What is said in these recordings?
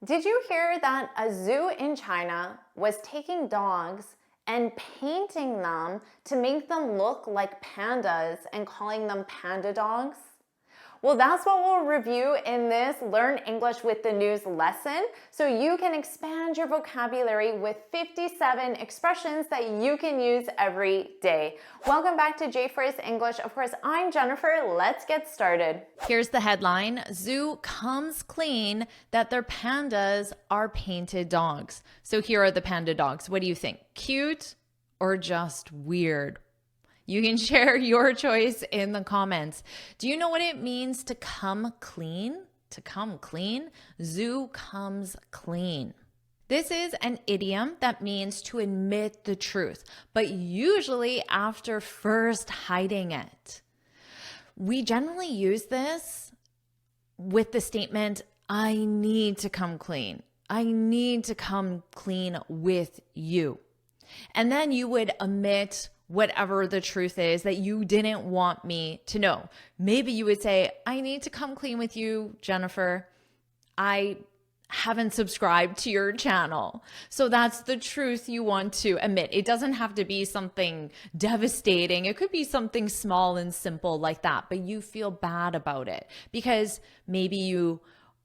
Did you hear that a zoo in China was taking dogs and painting them to make them look like pandas and calling them panda dogs? Well, that's what we'll review in this Learn English with the News lesson, so you can expand your vocabulary with 57 expressions that you can use every day. Welcome back to JForrest English. Of course, I'm Jennifer. Let's get started. Here's the headline: Zoo comes clean that their pandas are painted dogs. So here are the panda dogs. What do you think? Cute or just weird? You can share your choice in the comments. Do you know what it means to come clean? To come clean? Zoo comes clean. This is an idiom that means to admit the truth, but usually after first hiding it. We generally use this with the statement, I need to come clean. I need to come clean with you. And then you would admit whatever the truth is that you didn't want me to know. Maybe you would say, I need to come clean with you, Jennifer. I haven't subscribed to your channel. So that's the truth you want to admit. It doesn't have to be something devastating. It could be something small and simple like that, but you feel bad about it because maybe you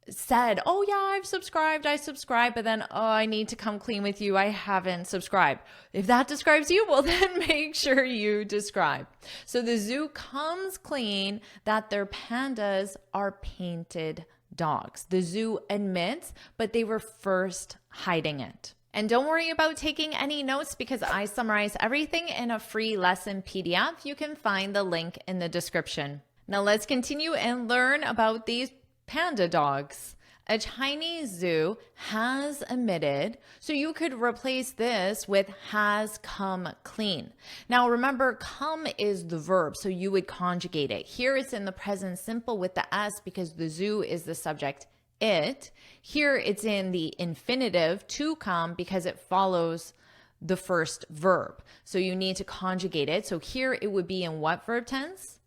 said, oh yeah, I subscribed, but then, oh, I need to come clean with you. I haven't subscribed. If that describes you, well, then make sure you describe. So the zoo comes clean that their pandas are painted dogs. The zoo admits, but they were first hiding it. And don't worry about taking any notes because I summarize everything in a free lesson PDF. You can find the link in the description. Now let's continue and learn about these panda dogs. A Chinese zoo has admitted, so you could replace this with has come clean. Now remember, come is the verb, so you would conjugate it. Here it's in the present simple with the S because the zoo is the subject, it. Here it's in the infinitive to come because it follows the first verb. So you need to conjugate it. So here it would be in what verb tense?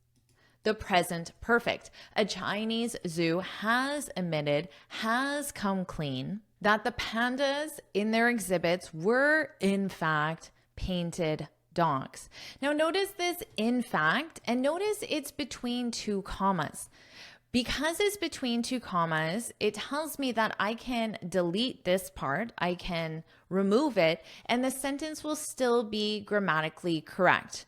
The present perfect. A Chinese zoo has admitted, has come clean, that the pandas in their exhibits were in fact painted dogs. Now notice this in fact, and notice it's between two commas. Because it's between two commas, it tells me that I can delete this part, I can remove it, and the sentence will still be grammatically correct.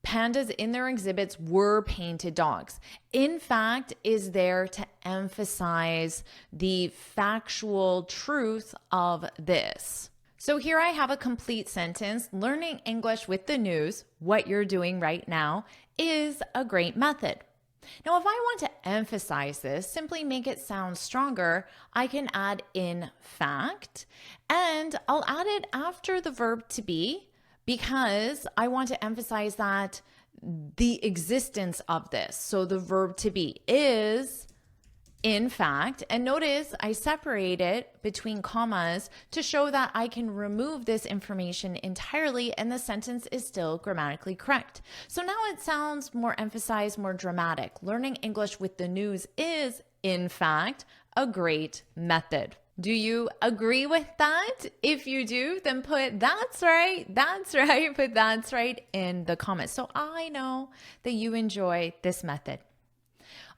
Pandas in their exhibits were painted dogs. In fact, is there to emphasize the factual truth of this. So here I have a complete sentence. Learning English with the news, what you're doing right now, is a great method. Now, if I want to emphasize this, simply make it sound stronger, I can add in fact, and I'll add it after the verb to be, because I want to emphasize that the existence of this. So the verb to be is in fact, and notice I separate it between commas to show that I can remove this information entirely and the sentence is still grammatically correct. So now it sounds more emphasized, more dramatic. Learning English with the news is, in fact, a great method. Do you agree with that? If you do, then put that's right, put that's right in the comments so I know that you enjoy this method.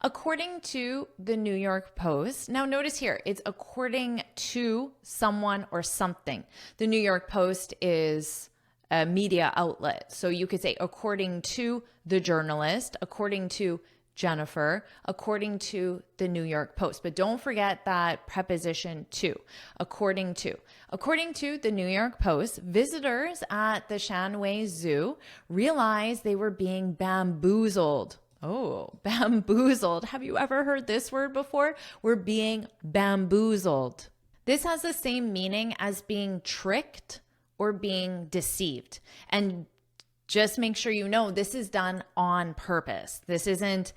According to the New York Post, now notice here, it's according to someone or something. The New York Post is a media outlet. So you could say according to the journalist, according to Jennifer, according to the New York Post. But don't forget that preposition to, according to. According to the New York Post, visitors at the Shanwei Zoo realized they were being bamboozled. Oh, bamboozled. Have you ever heard this word before? We're being bamboozled. This has the same meaning as being tricked or being deceived. And just make sure you know this is done on purpose. This isn't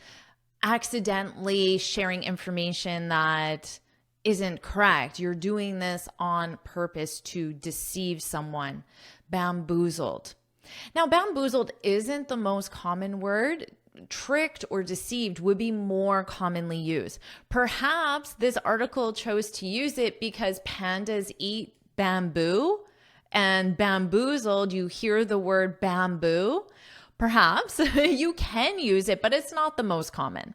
accidentally sharing information that isn't correct. You're doing this on purpose to deceive someone. Bamboozled. Now, bamboozled isn't the most common word. tricked or deceived would be more commonly used. Perhaps this article chose to use it because pandas eat bamboo, and bamboozled, you hear the word bamboo. Perhaps you can use it, but it's not the most common.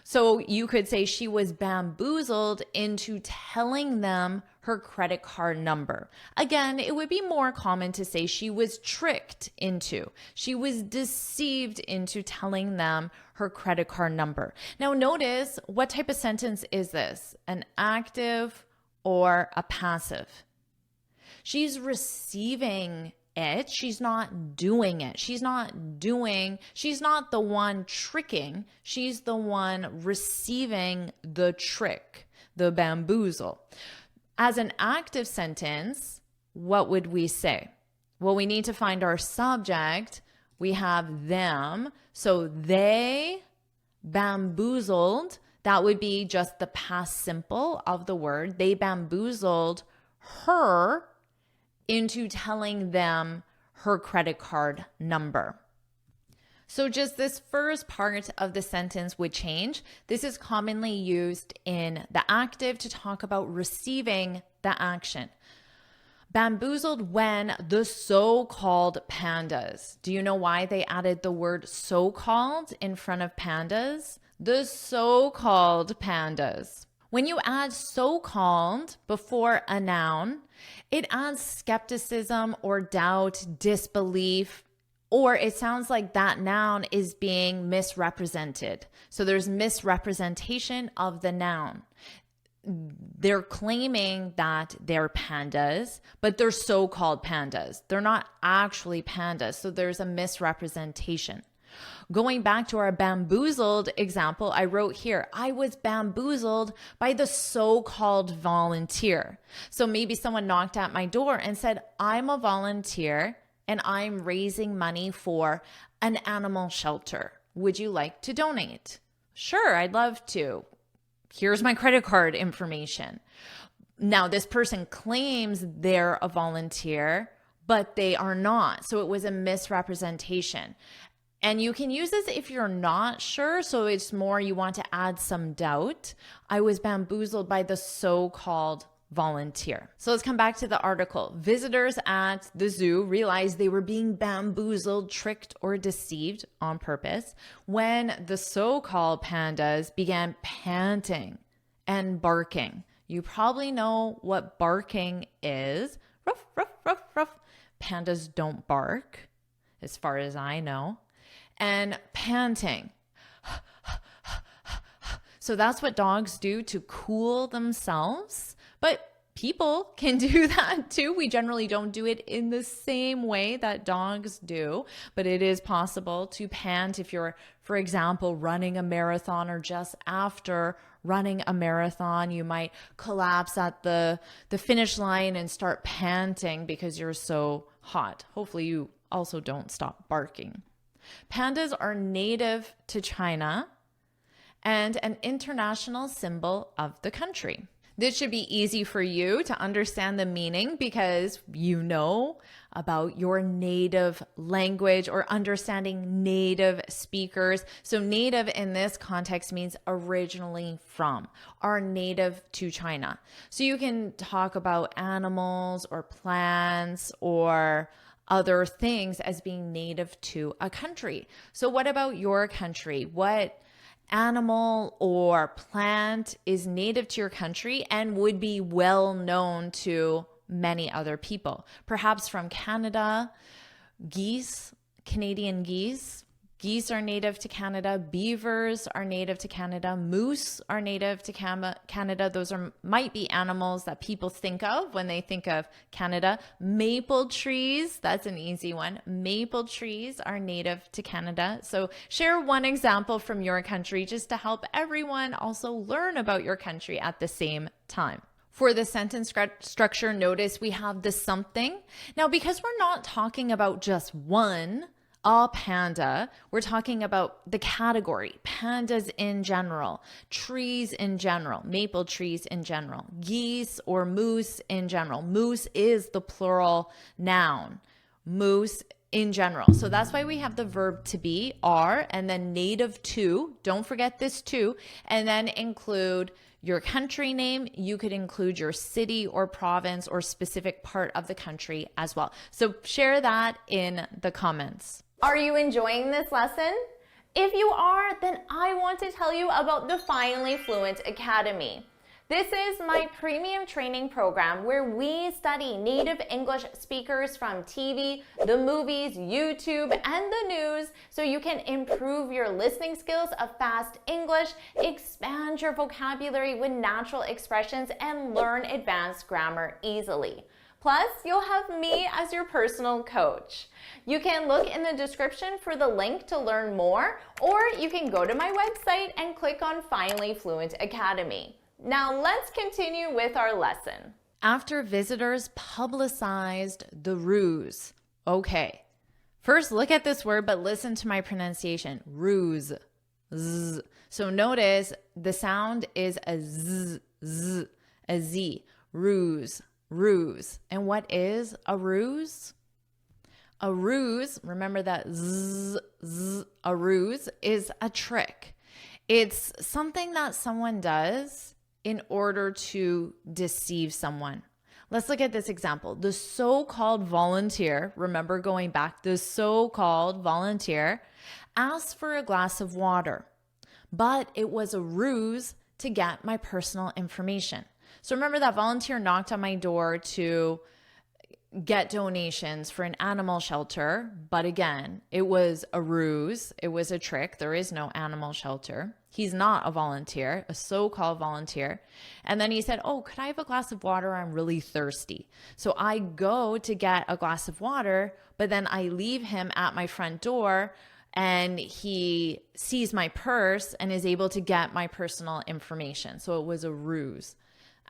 So you could say she was bamboozled into telling them her credit card number. Again, it would be more common to say she was tricked into, she was deceived into telling them her credit card number. Now notice, what type of sentence is this? An active or a passive? She's receiving it. She's not doing it. She's not the one tricking. She's the one receiving the trick, the bamboozle. As an active sentence, what would we say? Well, we need to find our subject. We have them. So they bamboozled. That would be just the past simple of the word. They bamboozled her into telling them her credit card number. So just this first part of the sentence would change. This is commonly used in the active to talk about receiving the action. Bamboozled when the so-called pandas. Do you know why they added the word so-called in front of pandas? The so-called pandas. When you add so-called before a noun, it adds skepticism or doubt, disbelief, or it sounds like that noun is being misrepresented. So there's misrepresentation of the noun. They're claiming that they're pandas, but they're so-called pandas. They're not actually pandas, so there's a misrepresentation. Going back to our bamboozled example, I wrote here, I was bamboozled by the so-called volunteer. So maybe someone knocked at my door and said, I'm a volunteer and I'm raising money for an animal shelter. Would you like to donate? Sure, I'd love to. Here's my credit card information. Now, this person claims they're a volunteer, but they are not. So it was a misrepresentation. And you can use this if you're not sure. So it's more you want to add some doubt. I was bamboozled by the so-called volunteer. So let's come back to the article. Visitors at the zoo realized they were being bamboozled, tricked, or deceived on purpose when the so-called pandas began panting and barking. You probably know what barking is. Ruff, ruff, ruff, ruff. Pandas don't bark, as far as I know. And panting. So that's what dogs do to cool themselves. But people can do that too. We generally don't do it in the same way that dogs do, but it is possible to pant if you're, for example, running a marathon or just after running a marathon. You might collapse at the finish line and start panting because you're so hot. Hopefully you also don't stop barking. Pandas are native to China and an international symbol of the country. This should be easy for you to understand the meaning because you know about your native language or understanding native speakers. So native in this context means originally from, are native to China. So you can talk about animals or plants or other things as being native to a country. So what about your country? What animal or plant is native to your country and would be well known to many other people? Perhaps from Canada, geese, Canadian geese. Geese are native to Canada. Beavers are native to Canada. Moose are native to Canada. Those might be animals that people think of when they think of Canada. Maple trees, that's an easy one. Maple trees are native to Canada. So share one example from your country just to help everyone also learn about your country at the same time. For the sentence structure, notice we have the something. Now, because we're not talking about just one, a panda, we're talking about the category, pandas in general, trees in general, maple trees in general, geese or moose in general. Moose is the plural noun. Moose in general. So that's why we have the verb to be, are, and then native to. Don't forget this too. And then include your country name. You could include your city or province or specific part of the country as well. So share that in the comments. Are you enjoying this lesson? If you are, then I want to tell you about the Finally Fluent Academy. This is my premium training program where we study native English speakers from TV, the movies, YouTube, and the news so you can improve your listening skills of fast English, expand your vocabulary with natural expressions, and learn advanced grammar easily. Plus, you'll have me as your personal coach. You can look in the description for the link to learn more, or you can go to my website and click on Finally Fluent Academy. Now let's continue with our lesson. After visitors publicized the ruse. Okay. First, look at this word, but listen to my pronunciation. Ruse. Z. So notice the sound is a z, z, a z. Ruse, ruse. And what is a ruse? A ruse, remember that z, z, a ruse is a trick. It's something that someone does in order to deceive someone. Let's look at this example. The so-called volunteer, remember going back, the so-called volunteer asked for a glass of water, but it was a ruse to get my personal information. So remember that volunteer knocked on my door to get donations for an animal shelter, but again, it was a ruse. It was a trick. There is no animal shelter. He's not a volunteer, a so-called volunteer. And then he said, oh, could I have a glass of water? I'm really thirsty. So I go to get a glass of water, but then I leave him at my front door and he sees my purse and is able to get my personal information. So it was a ruse.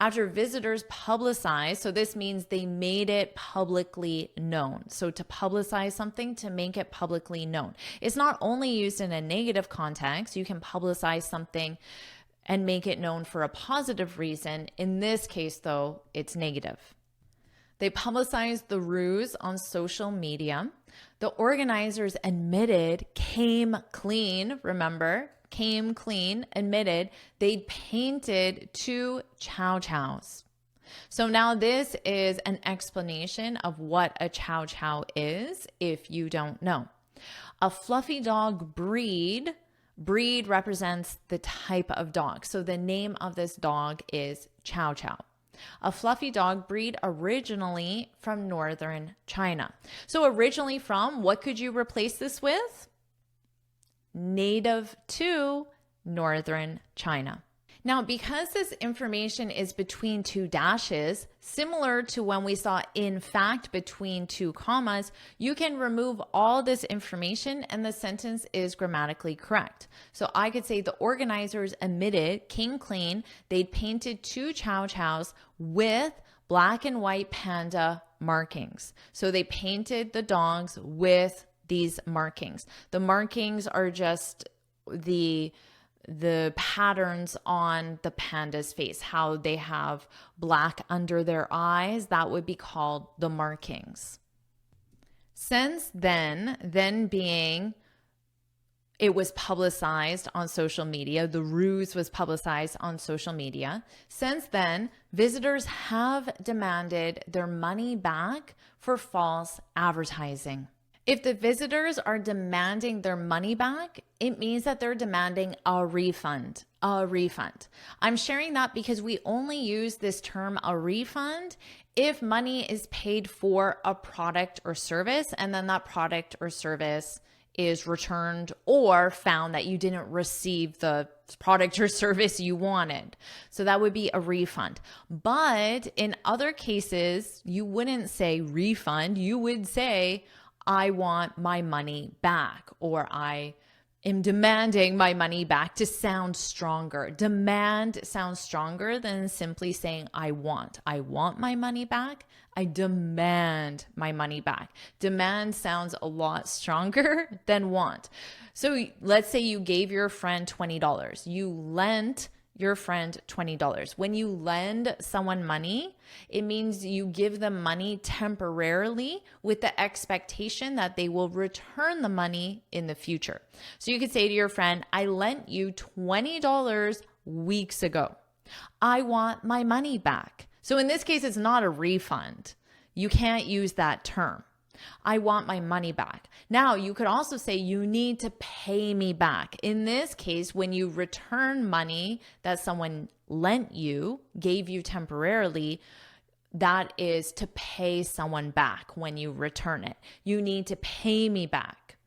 After visitors publicized, so this means they made it publicly known. So to publicize something, to make it publicly known. It's not only used in a negative context. You can publicize something and make it known for a positive reason. In this case, though, it's negative. They publicized the ruse on social media. The organizers admitted, came clean, remember? Came clean, admitted they'd painted 2 chow chows. So now this is an explanation of what a chow chow is if you don't know. A fluffy dog breed represents the type of dog. So the name of this dog is chow chow. A fluffy dog breed originally from northern China. So originally from, what could you replace this with? Native to northern China. Now, because this information is between 2 dashes, similar to when we saw in fact between 2 commas, you can remove all this information and the sentence is grammatically correct. So I could say the organizers admitted, came clean, they'd painted 2 chow chows with black and white panda markings. So they painted the dogs with these markings. The markings are just the patterns on the panda's face, how they have black under their eyes. That would be called the markings. Since then being it was publicized on social media, the ruse was publicized on social media. Since then, visitors have demanded their money back for false advertising. If the visitors are demanding their money back, it means that they're demanding a refund. A refund. I'm sharing that because we only use this term a refund if money is paid for a product or service, and then that product or service is returned or found that you didn't receive the product or service you wanted. So that would be a refund. But in other cases, you wouldn't say refund. You would say, I want my money back, or I am demanding my money back, to sound stronger. Demand sounds stronger than simply saying I want. I want my money back. I demand my money back. Demand sounds a lot stronger than want. So let's say you gave your friend $20. You lent your friend $20. When you lend someone money, it means you give them money temporarily with the expectation that they will return the money in the future. So you could say to your friend, I lent you $20 weeks ago. I want my money back. So in this case, it's not a refund. You can't use that term. I want my money back. Now, you could also say you need to pay me back. In this case, when you return money that someone lent you, gave you temporarily, that is to pay someone back when you return it. You need to pay me back.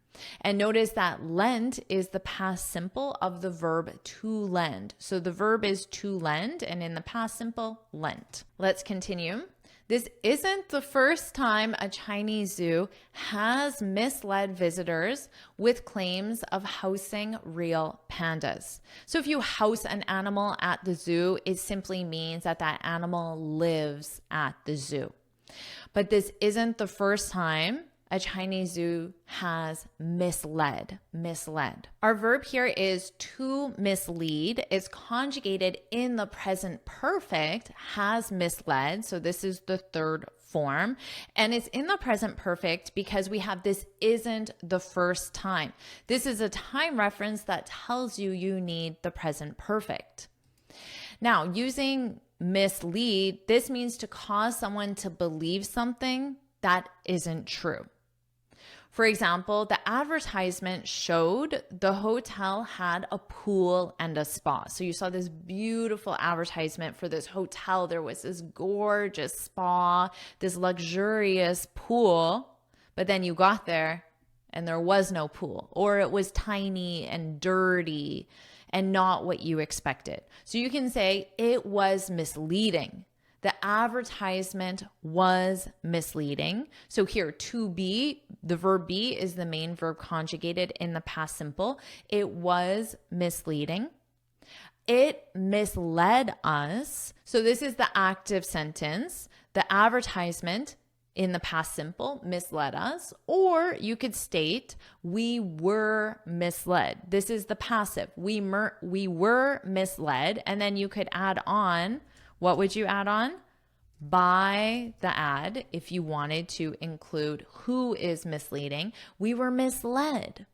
And notice that lend is the past simple of the verb to lend. So the verb is to lend, and in the past simple, lent. Let's continue. This isn't the first time a Chinese zoo has misled visitors with claims of housing real pandas. So if you house an animal at the zoo, it simply means that that animal lives at the zoo. But this isn't the first time a Chinese zoo has misled. Our verb here is to mislead. It's conjugated in the present perfect, has misled. So this is the third form. And it's in the present perfect because we have this isn't the first time. This is a time reference that tells you you need the present perfect. Now, using mislead, this means to cause someone to believe something that isn't true. For example, the advertisement showed the hotel had a pool and a spa. So you saw this beautiful advertisement for this hotel. There was this gorgeous spa, this luxurious pool, but then you got there and there was no pool, or it was tiny and dirty and not what you expected. So you can say it was misleading. The advertisement was misleading. So here, to be, the verb be is the main verb conjugated in the past simple. It was misleading. It misled us. So this is the active sentence. The advertisement in the past simple misled us. Or you could state, we were misled. This is the passive. We were misled. And then you could add on, what would you add on? By the ad, if you wanted to include who is misleading. We were misled.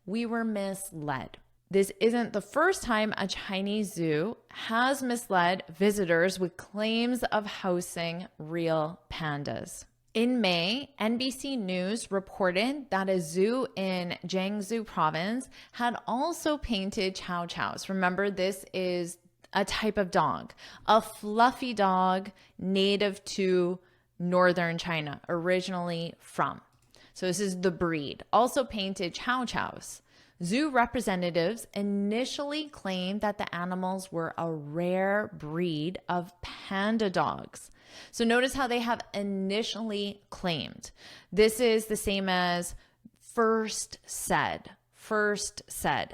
This isn't the first time a Chinese zoo has misled visitors with claims of housing real pandas. In May, NBC News reported that a zoo in Jiangsu province had also painted chow chows. Remember, this is a type of dog, a fluffy dog native to northern China, originally from. So this is the breed. Also painted chow chows. Zoo representatives initially claimed that the animals were a rare breed of panda dogs. So notice how they have initially claimed. This is the same as first said,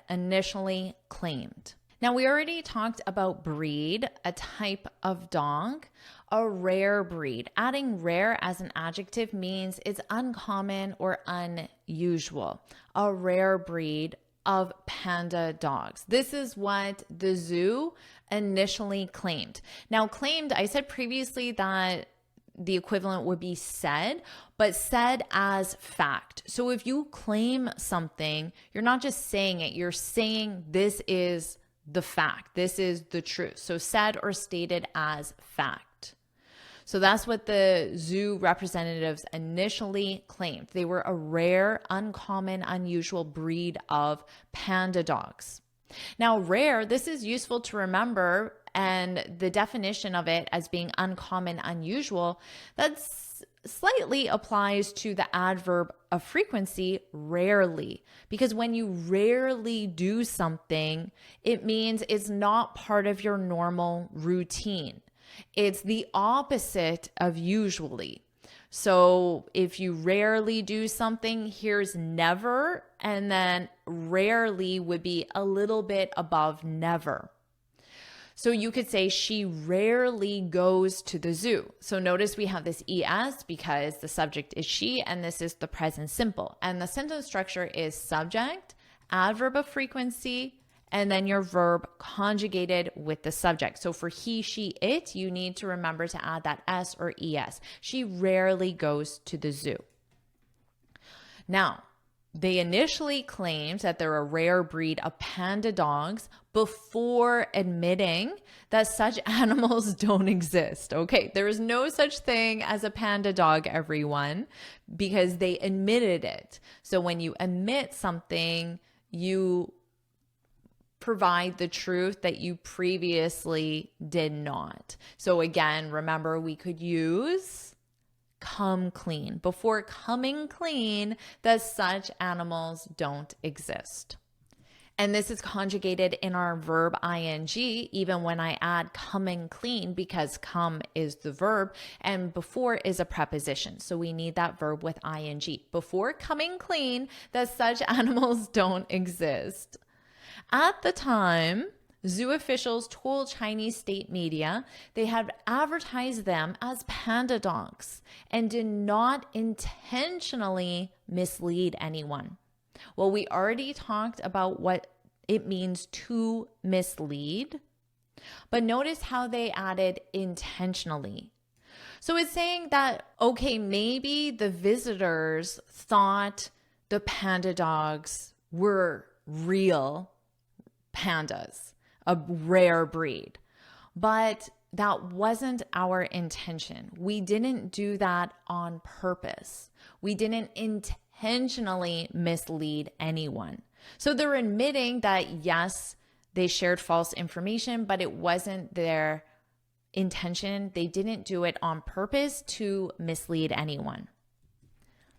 initially claimed. Now, we already talked about breed, a type of dog, a rare breed. Adding rare as an adjective means it's uncommon or unusual. A rare breed of panda dogs. This is what the zoo initially claimed. Now, claimed, I said previously that the equivalent would be said, but said as fact. So if you claim something, you're not just saying it, you're saying this is the fact. This is the truth. So said or stated as fact. So that's what the zoo representatives initially claimed. They were a rare, uncommon, unusual breed of panda dogs. Now, rare, this is useful to remember, and the definition of it as being uncommon, unusual, that's slightly applies to the adverb of frequency, rarely. Because when you rarely do something, it means it's not part of your normal routine. It's the opposite of usually. So if you rarely do something, here's never, and then rarely would be a little bit above never. So you could say she rarely goes to the zoo. So notice we have this ES because the subject is she and this is the present simple. And the sentence structure is subject, adverb of frequency, and then your verb conjugated with the subject. So for he, she, it, you need to remember to add that S or ES. She rarely goes to the zoo. Now, they initially claimed that they're a rare breed of panda dogs before admitting that such animals don't exist. Okay, there is no such thing as a panda dog, everyone, because they admitted it. So when you admit something, you provide the truth that you previously did not. So again, remember, we could use come clean. Before coming clean that such animals don't exist. And this is conjugated in our verb ing, even when I add coming clean, because come is the verb and before is a preposition. So we need that verb with ing. Before coming clean that such animals don't exist. At the time, zoo officials told Chinese state media they had advertised them as panda dogs and did not intentionally mislead anyone. Well, we already talked about what it means to mislead, but notice how they added intentionally. So it's saying that, okay, maybe the visitors thought the panda dogs were real pandas, a rare breed. But that wasn't our intention. We didn't do that on purpose. We didn't intentionally mislead anyone. So they're admitting that, yes, they shared false information, but it wasn't their intention. They didn't do it on purpose to mislead anyone.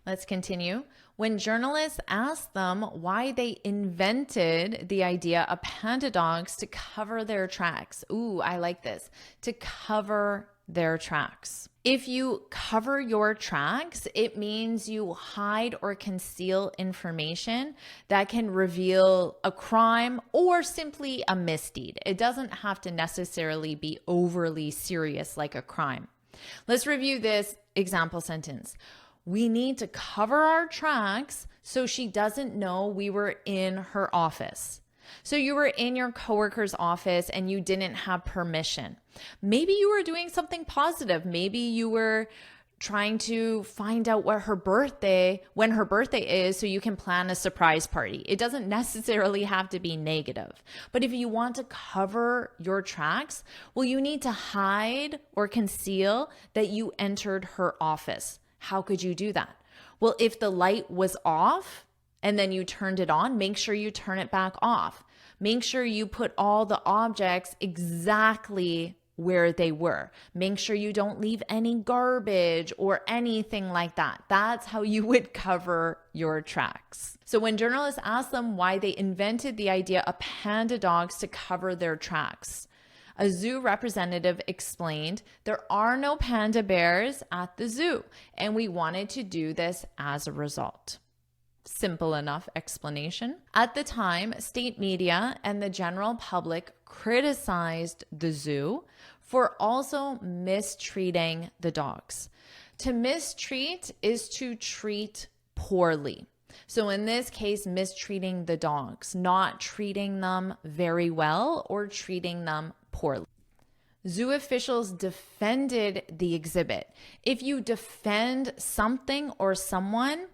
Let's continue. When journalists asked them why they invented the idea of panda dogs to cover their tracks. Ooh, I like this. To cover their tracks. If you cover your tracks, it means you hide or conceal information that can reveal a crime or simply a misdeed. It doesn't have to necessarily be overly serious like a crime. Let's review this example sentence. We need to cover our tracks so she doesn't know we were in her office. So you were in your coworker's office and you didn't have permission. Maybe you were doing something positive. Maybe you were trying to find out when her birthday is so you can plan a surprise party. It doesn't necessarily have to be negative. But if you want to cover your tracks, well, you need to hide or conceal that you entered her office. How could you do that? Well, if the light was off and then you turned it on, make sure you turn it back off. Make sure you put all the objects exactly where they were. Make sure you don't leave any garbage or anything like that. That's how you would cover your tracks. So when journalists asked them why they invented the idea of panda dogs to cover their tracks, a zoo representative explained, there are no panda bears at the zoo, and we wanted to do this as a result. Simple enough explanation. At the time, state media and the general public criticized the zoo for also mistreating the dogs. To mistreat is to treat poorly. So in this case, mistreating the dogs, not treating them very well or treating them poorly. Zoo officials defended the exhibit. If you defend something or someone,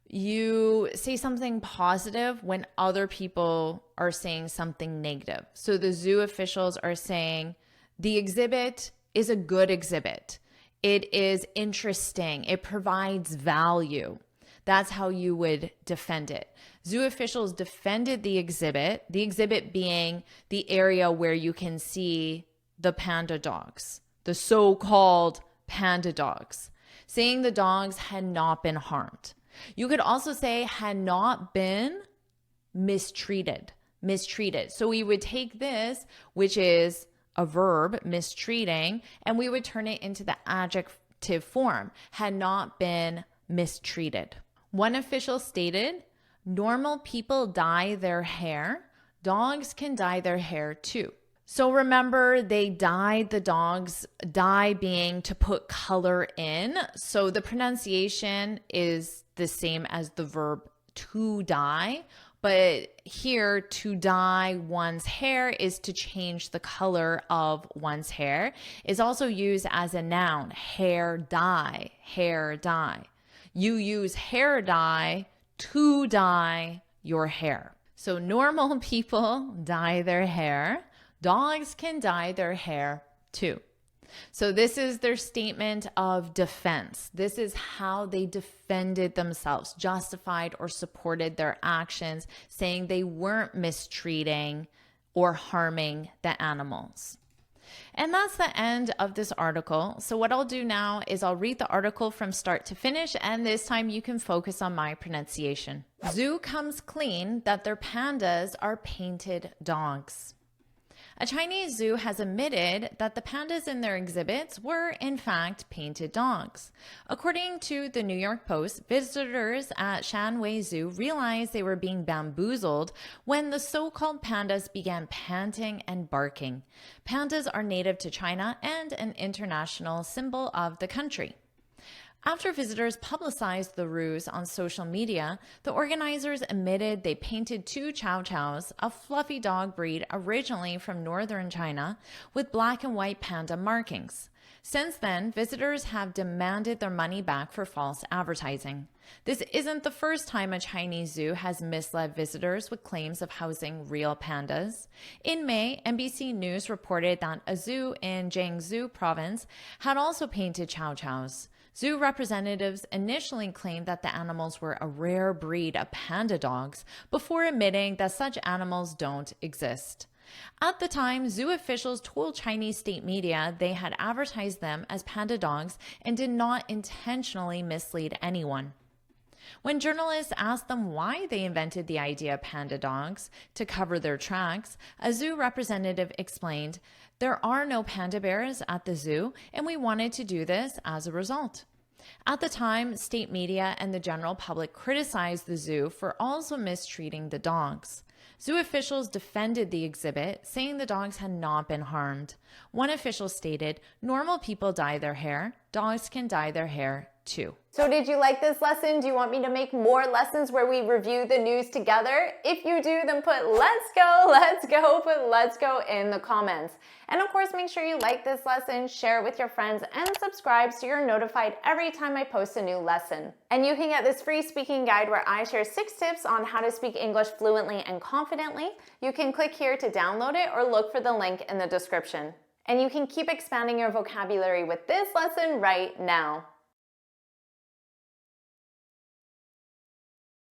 you say something positive when other people are saying something negative. So the zoo officials are saying the exhibit is a good exhibit. It is interesting. It provides value. That's how you would defend it. Zoo officials defended the exhibit being the area where you can see the panda dogs, the so-called panda dogs, saying the dogs had not been harmed. You could also say had not been mistreated. So we would take this, which is a verb, mistreating, and we would turn it into the adjective form, had not been mistreated. One official stated, normal people dye their hair. Dogs can dye their hair too. So remember, they dyed the dogs, dye being to put color in. So the pronunciation is the same as the verb to dye, But here, to dye one's hair is to change the color of one's hair, is also used as a noun, hair dye, hair dye. You use hair dye to dye your hair. So normal people dye their hair. Dogs can dye their hair too. So this is their statement of defense. This is how they defended themselves, justified or supported their actions, saying they weren't mistreating or harming the animals. And that's the end of this article. So what I'll do now is I'll read the article from start to finish, and this time you can focus on my pronunciation. Zoo comes clean that their pandas are painted dogs. A Chinese zoo has admitted that the pandas in their exhibits were, in fact, painted dogs. According to the New York Post, visitors at Shanwei Zoo realized they were being bamboozled when the so-called pandas began panting and barking. Pandas are native to China and an international symbol of the country. After visitors publicized the ruse on social media, the organizers admitted they painted two chow chows, a fluffy dog breed originally from northern China, with black and white panda markings. Since then, visitors have demanded their money back for false advertising. This isn't the first time a Chinese zoo has misled visitors with claims of housing real pandas. In May, NBC News reported that a zoo in Jiangsu province had also painted chow chows. Zoo representatives initially claimed that the animals were a rare breed of panda dogs before admitting that such animals don't exist. At the time, zoo officials told Chinese state media they had advertised them as panda dogs and did not intentionally mislead anyone. When journalists asked them why they invented the idea of panda dogs to cover their tracks, a zoo representative explained, "There are no panda bears at the zoo, and we wanted to do this as a result." At the time, state media and the general public criticized the zoo for also mistreating the dogs. Zoo officials defended the exhibit, saying the dogs had not been harmed. One official stated, "Normal people dye their hair. Dogs can dye their hair too." So did you like this lesson? Do you want me to make more lessons where we review the news together? If you do, then put let's go, put let's go in the comments. And of course, make sure you like this lesson, share it with your friends, and subscribe so you're notified every time I post a new lesson. And you can get this free speaking guide where I share 6 tips on how to speak English fluently and confidently. You can click here to download it or look for the link in the description. And you can keep expanding your vocabulary with this lesson right now.